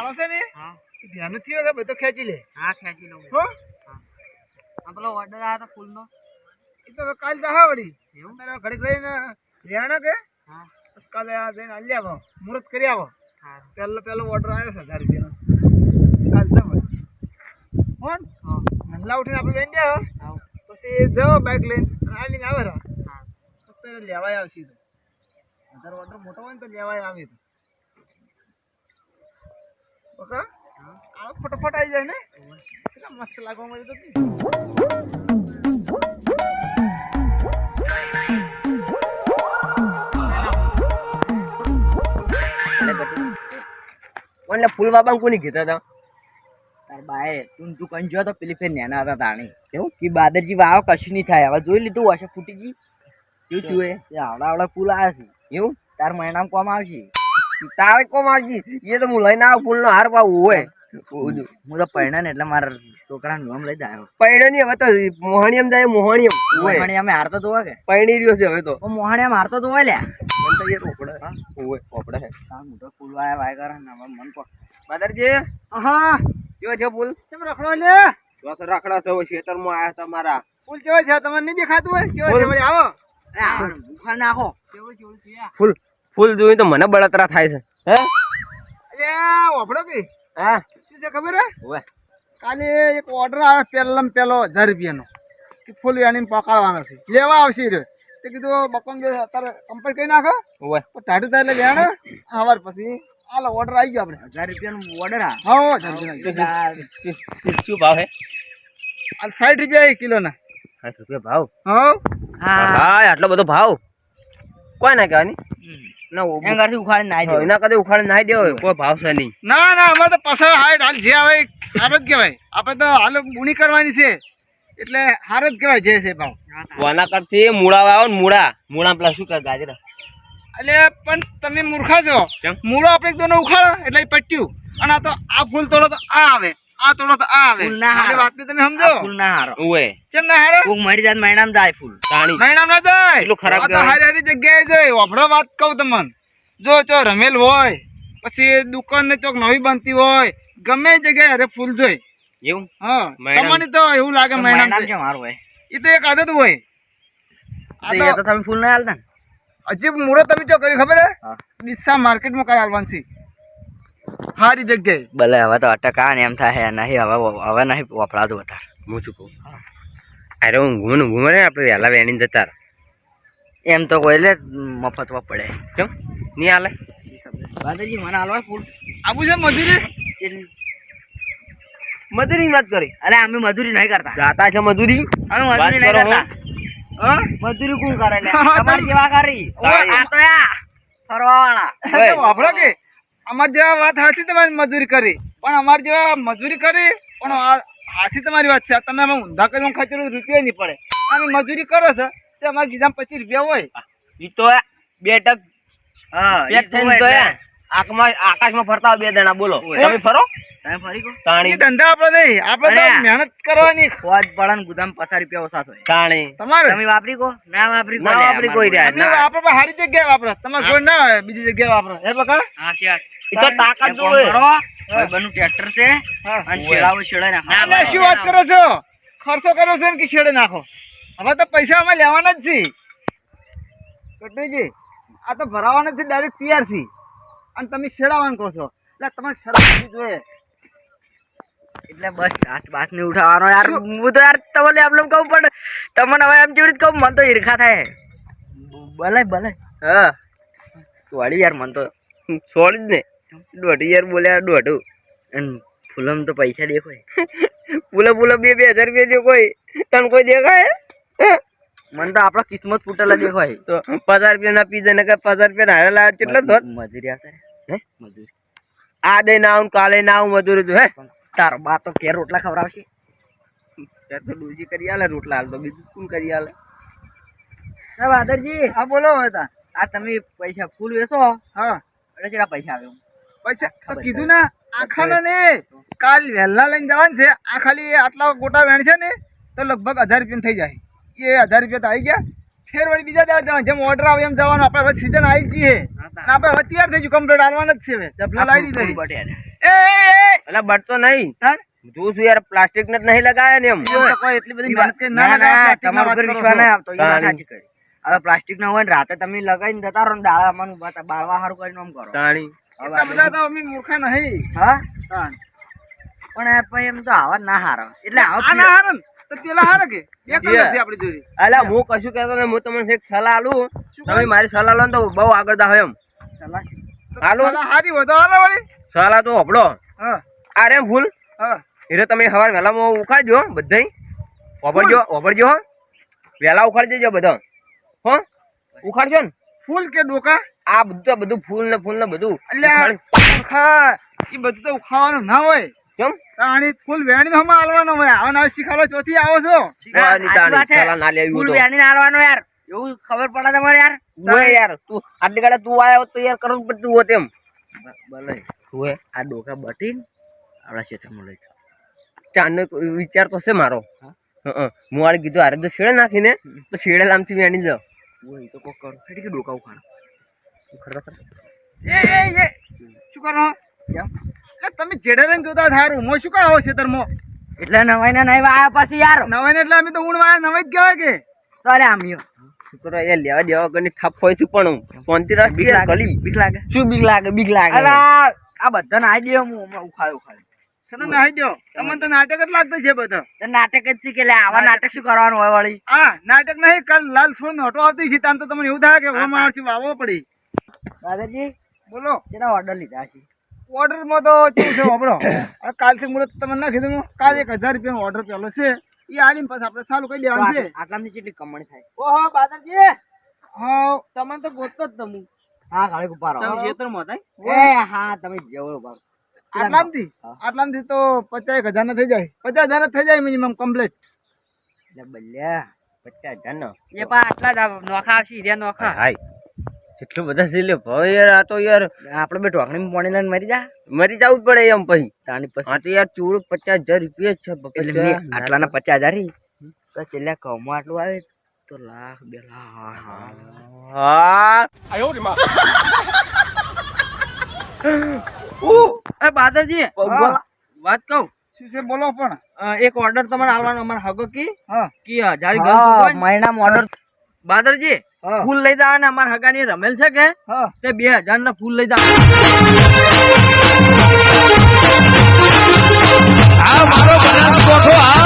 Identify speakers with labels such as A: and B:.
A: આવશે ને
B: હા
A: ધ્યાન થયો કે બધો ખેંચી લે.
B: હા ખેંચી લઉં
A: હો
B: આ પેલો ઓર્ડર આવ્યો તો ફૂલનો
A: એ તો હવે કાલ જહા વળી
B: એવું
A: તારે ઘડીક રહીને રહેણા કે
B: હા
A: બસ કાલે આ જઈને આલી આવો મુહૂર્ત કરી આવો.
B: હા
A: પહેલો ઓર્ડર આવ્યો છે 1000 રૂપિયાનો કાલ જાવ કોણ
B: હા
A: નંદલા ઉઠીને આપણે બેન જાવ
B: આવ
A: પછી જાઓ બાઇક લઈને અને આલીને આવે રા
B: હા
A: ફક્ત લેવાય આવશે તો 1000 ઓર્ડર મોટો હોય ને તો લેવાય આવે તો ઓકે
B: હા
A: આવો ફટાફટ આવી જાય ને કેટલા મસ્ત લાગવા મળે તો
C: એટલે ફૂલ બાબા કોની કીધા હતા
B: તાર બાએ તું દુકાન જો તો પેલી ફેર નેના હતા તાણી એવું કે બાદરજી વાવ કશું નહીં થાય હવે જોઈ લીધું હશે ફૂટીજી
C: શું છું એ
B: આવડા આવડા ફૂલ આવ્યા છે
C: એવું
B: તાર મહિનામાં કોમ આવશે
C: તારે કોમ આવજી એ તો હું લઈને આવ ફૂલ નો હાર પાવું હોય
B: હું તો પહેણા ને એટલે મારા છોકરાનું નામ લઈ આવ્યો
C: પૈણો ની હવે તો મોહણીયમ જાય મોહણીયમ હોય
B: મોહણી અમે હારતો જોવા કે
C: પૈણી રહ્યો છે હવે તો
B: મોહણી અમે હારતો જોવા લ્યા
C: મને તો એ રોકડે હોય રોકડે હે
B: આ મોટો ફૂલ આયા વાય કરે ને હવે મન પર
C: બાદરજી
A: હા
C: કેવો છે ફૂલ
A: કેમ રખડો લે
C: બસ રખડા છો ખેતર માં આયા તમારા
A: ફૂલ કેવો છે તમને નહીં દેખાતું હોય કેવો છે વળી આવો
B: અરે બુખાર નાખો
C: ફૂલ ફૂલ જોઈ તો મને બળતરા થાય છે હે
A: અરે ઓફડો કે
C: હા
A: શું છે ખબર હે
C: ઓય
A: કાલે એક ઓર્ડર આવે પહેલામાં પહેલો 1000 રૂપિયાનો કે ફૂલ યાની પકાડવાનો છે લેવા આવશે રે તે કીધું બકોન જો અત્યારે કમ્પ્લીટ કરી નાખો
C: ઓય
A: તો ટાઢું થાય એટલે લેણ સવાર પછી હાલો ઓર્ડર આવી ગયો આપણે
B: 1000 રૂપિયાનું ઓર્ડર આ
A: હા 1000
C: શું ભાવ હે
A: આ 60 રૂપિયા એક કિલોના
C: 60 રૂપિયા ભાવ
A: હા
B: હા
C: ભાઈ આટલો બધો ભાવ કોઈ ના કહેવાની ના
B: એના ઘરથી ઉખાડી નાઈ દો
C: એના કદે ઉખાડી નાઈ દેવો કોઈ ભાવ છે નહીં
A: ના ના અમારે તો પાછા હાઈટ હાલ જે આવે હાર જ કહેવાય આપણે તો હાલ બુણી કરવાની છે એટલે હાર જ કહેવાય જે છે ભાવ
C: વાના કરથી મૂળા વાવો ને મૂળા પેલા શું કહે ગાજરા
A: એટલે પણ તમે મૂર્ખા છો
C: કેમ?
A: મૂળો આપણે દોનો ઉખાડો એટલે એ પટ્યું અને આ તો આ ફૂલ તોડો તો આ આવે આ તોડો તો આ આવે
B: ફૂલ ના હારો.
A: મારી વાતને તમે સમજો
B: ફૂલ ના હારો
C: ઓય
A: કેમ ના હારે
B: કોક મરી જાત મહિનામાં જાય ફૂલ
C: તાણી
A: મહિના ના જાય
C: એટલું ખરાબ
A: આ તો
C: કહેવાય.
A: હારી હારી જગ્યાએ જાય વાપડો વાત કહું તમને જો ચો રમેલ હોય પછી દુકાન ને ચોક નવી બનતી હોય ગમે એ જગ્યાએ અરે ફૂલ જોઈ
C: એવું
A: હા
C: મહિનામાં.
A: તમને તો એવું લાગે
B: મહિનામાં
A: મહિના
B: કેમ હારું હોય
A: એ તો એક આદત હોય
B: તો એ તો તમે ફૂલ ના હાલતા ને
A: અજીબ મુહૂર્ત તમે ચો કર્યું ખબર હે
B: હા.
A: ડીસા માર્કેટમાં કઈ હાલવાનું છે હારી જગ્યાએ
B: ભલે હવે તો અટકા ને એમ થાય નહીં હવે નહીં વપરાતું હતા
C: હું શું કહું અરે હું ઘૂમે ને આપણે વહેલા વેણીને જતા રહે.
B: એમ તો કોઈ લે મફતમાં પડે
C: કેમ નહીં હાલે
B: બાદરજી મને હાલવા ફૂલ
A: આવું છે મજૂરી
C: મજૂરી વાત કરી
B: અરે અમે મજૂરી નહીં કરતા
C: જાતા છે મજૂરી
B: અમે
C: વાત
B: મજૂરી નહીં
C: કરો
B: કરતા
A: હા
B: મજૂરી કોણ કરે લે
A: હા,
B: તમારી જેવા કરી
C: તાળી.
B: આ તો યા ફરવાવાળા
C: ઓય.
A: વાપરો કે અમાર જેવા વાત હાસી તમારી મજૂરી કરી પણ અમાર જેવા મજૂરી કરી પણ હાસી તમારી વાત છે આ તમે અમે ઊંધા કરી ખર્ચેલો રૂપિયા નહીં પડે અમે મજૂરી કરો છો તે અમારા ગીધામાં 25 રૂપિયા હોય
C: ઈ તો બે ટક
B: હા
C: પેક થઈને તો આકાશમાં ફરતા હોય બે દણા બોલો તમે ફરો
B: તમે ફરી કો
A: એ
C: તાણી
A: ધંધા આપણે નહીં આપણે તો
B: અરે.
A: મહેનત કરવાની
B: ફોજ પડે ને ગુદામ 50 રૂપિયા ઓછા થાય
C: તાણી
A: તમારે
B: તમે વાપરી કો ના વાપરી
C: ના વાપરી કોઈ રહ્યા.
A: અમે આપણે પણ સારી જગ્યાએ વાપરો તમારે કોઈ ના હોય બીજી જગ્યાએ વાપરો હે પકડ
B: હા શિયાળ
C: ઈ તો તાકાત
B: એક કામ
C: જોવે.
B: કરો ભાઈ બનું ટ્રેક્ટર છે
A: હા.
B: અને શેડાવો શેડાઈ નાખો
A: એટલે શું વાત કરો છો ખર્ચો કર્યો છે ને કે છેડે નાખો હવે તો પૈસા અમે લેવાના જ છે કટુજી આ તો ભરાવાના છે ડાયરેક્ટ તૈયાર છે અને તમે છેડાવાનું કહો છો એટલે તમારે શરમ જોઈએ
B: એટલે બસ હાથ બાથ નહીં ઉઠાવવાનો યાર હું તો યાર તમને એમ કહું પણ તમને હવે એમ જેવી રીતે કહું મને તો ઈર્ખા થાય ભલે ભલે
C: હા
B: સોરી યાર મને તો
C: છોડી જ ને 2,500 બોલ્યા 2,500
B: અને ફૂલમ તો પૈસા દેખાય
C: પૂલે 2,000 રૂપિયા દે કોઈ તને કોઈ દેખાય
B: મને તો આપડો કિસ્મત ફૂટેલા દેખાય
C: તો 50 રૂપિયા ના પીઝા ને 50 રૂપિયા હારે લાવે કેટલો ધોત
B: મજૂરી આવશે
C: હે?
B: મજૂરી
C: આ દે ના આવું કાલે ના આવું મજૂરી તો હે
B: તાર બા તો કેર રોટલા ખવડાવશે
C: ત્યારે તો ડૂજી કરી આલે રોટલા હાલ તો બીજું કોણ કરી આલે
B: હા બાદરજી
A: હા બોલો હવે તા
B: આ તમે પૈસા ફૂલ વેચો
A: હા
B: એટલે કેટલા પૈસા આવે
A: પૈસા તો કીધું ને આખાના ને કાલ વહેલા લઈને જવાનું છે આ ખાલી આટલા ગોટા વેણ છે ને તો લગભગ 1000 રૂપિયા થઈ જાય એ 1000 રૂપિયા તો આવી ગયા ફેર વળી બીજા દાડે જવાનું. જેમ ઓર્ડર આવે એમ જવાનું. આપણે હવે સીઝન આવી જ છીએ અને આપણે હવે તૈયાર થઈ ગયું, કમ્પ્લીટ હાલવાના જ છે હવે. ચપલા લાવી દીધી.
B: બટ યાર.
A: એ
C: એટલે બળતો નહીં
A: હા?
C: જોઉં છું યાર, પ્લાસ્ટિક ને નહીં લગાયા ને એમ.
A: એ તો કોઈ એટલી બધી મહેનત કરી ના
B: ના,
A: લગાવે,
B: ના,
A: plastic ના
B: તમારા
A: વાત
B: ઉપર
A: કરો
B: વિશ્વાસ
A: છો.
B: નહીં આવતો. એ વાત
C: તાણી.
B: સાચી કરી. હવે પ્લાસ્ટિક ના હોય ને રાતે તમે લગાવીને જતા રહો ને દાડા અમારું બાળવા હારું કરીને આમ કરો.
C: તાણી
A: એટલા બધા તો અમે મૂર્ખા નહીં.
B: હા
A: તાણ.
B: પણ યાર પછી એમ તો આવા જ ના હારો. એટલે
A: આ
B: આવા
A: ના હારે ને, તો પેલા હારે કે બે તો
C: Yeah.
A: નથી આપણી જોડે.
C: અલ્યા હું કશું કહેતો નહીં, હું તમને એક સલાહ આલું. તમે મારી સલાહ લો ને તો બહુ આગળ દા હોય એમ.
B: સલાહ.
A: તો
C: હાલો.
A: સાલા હારી વધો હાલો વળી.
C: સલાહ તો હબળો.
A: હા
C: આ રે ફૂલ
A: હા.
C: એટલે તમે સવાર વહેલામાં ઉખાડજો બધાય. ઓભરજો હો. વહેલા ઉખાડી દેજો બધા. હો ઉખાડશો ને
A: ફૂલ કે ડોકા?
C: આ બધું ફૂલ ને બધું
A: અલ્યા
C: ઉખાડી-
A: મૂર્ખા, ઈ બધું તો ઉખાવાનું ના હોય.
C: કેમ
A: તાણી ફૂલ વેણી નો હાલવાનો હોય. આવા નવા શીખાડો ચોથી આવો છો.
B: ના,
C: ની
B: સાચી વાત
C: તાણી
B: છે.
C: સલાહ ના લેવી
B: ફૂલ
C: હોય તો.
B: વેણીને હાલવાનો યાર. એવું ખબર પડે તમારે યાર.
C: ઉવે યાર તું આટલી ગાડા તું આયો તો યાર કરોડ બધું હોત એમ.
B: ભલે
C: ઉવે
B: આ ડોકા બટીને આપણા ક્ષેત્રમાં લઈ જાઓ.
C: ચાંદ વિચાર તો છે મારો. હું આને કીધું અરે તો શેડે નાખીને તો શેડે લામથી વેણી જાવ.
B: ઓય, એ તો કોક કરો. હેડી કે ડોકા ઉખાડો.
A: એ શું કરો?
B: કેમ?
A: એટલે તમે જેડે રહીને જોતા થારું. મો શું કાવો ખેતરમાં?
B: એટલે નવાઈ ને નહીં વાયા પછી યાર.
A: નવાઈ ને એટલે અમે તો ઊંડ વાળા નવાઈ જ કહેવાય કે.
B: તો અરે આમ્યો.
C: છોકરો એ લેવા દેવા કરીને થાપ હોય છે પણ હું શાંતિ રાખ
B: બીક
C: કે
B: લાગે.
C: ગલી.
B: બીક લાગે.
C: શું બીક લાગે બીક લાગે
B: અરે આ બધાને આઈ દે હું હમણાં ઉખાડે.
A: સનો નાહી દો. તમને તો નાટક જ લાગતો છે બધો.
B: તો નાટક જ શીખે એટલે આવા નાટક શું કરવાનું હોય વળી.
A: આ નાટક નહીં, કાલ લાલ છોડ નોટો આવતી છે. તાન તો તમને એવું થાય કે ઓમાં આવશે વાવો પડી.
B: દાદાજી
A: બોલો.
B: કેટલા ઓર્ડર લીધા છે?
A: ઓર્ડર માં તો કેવું છે આપણો? આ કાલથી મુહૂર્ત તમને ના કીધું હું. કાલ 1000 રૂપિયાનો ઓર્ડર પેલો છે. એ આલીને પછી આપણે ચાલુ કરી દેવાનું છે.
B: આટલાની કેટલી કમાણી થાય?
A: ઓહો બાદરજી. હા
B: તમને તો ગોતતો જ તમુ. હા ગાડી ઉપર આવો.
A: તમે
B: ખેતરમાં હતા? એ હા તમે જેવડો ભાગ.
A: આટલામથી તો 50,000 ના થઈ જાય. 50,000 જ થઈ જાય મિનિમમ કમ્પ્લીટ.
B: એટલે બલ્યા
C: 50,000 નો
B: એ પા આટલા જ નોખા આવશે હીરા નોખા.
C: હાય કેટલું બધા છે લે ભાઈ યાર. આ તો યાર
B: આપણે બે ઢોકણી પાણી લઈને મરી જા.
C: મરી જવું જ પડે એમ પછી.
B: તાણી પછી
C: આ તો યાર ચૂડ 50,000 રૂપિયા જ છે
B: એટલે
C: બપા.
B: મેં આટલાના 50,000 તો છેલ્લે કમો આટલું આવે તો લાખ 2 લાખ.
C: હા
B: એ બાદરજી વાત કહું.
A: શું છે બોલો પણ.
B: એક ઓર્ડર તમારે આવવાનો અમાર હગો કી
A: હા
B: કી 1000 મહિના ઓર્ડર. બાદરજી
A: હા.
B: ફૂલ લઈ જાવ ને અમાર હગાની રમેલ છે કે
A: હા
B: તે 2000 ના ફૂલ લઈ જાવ.
D: આ મારો બનાસકોઠો આ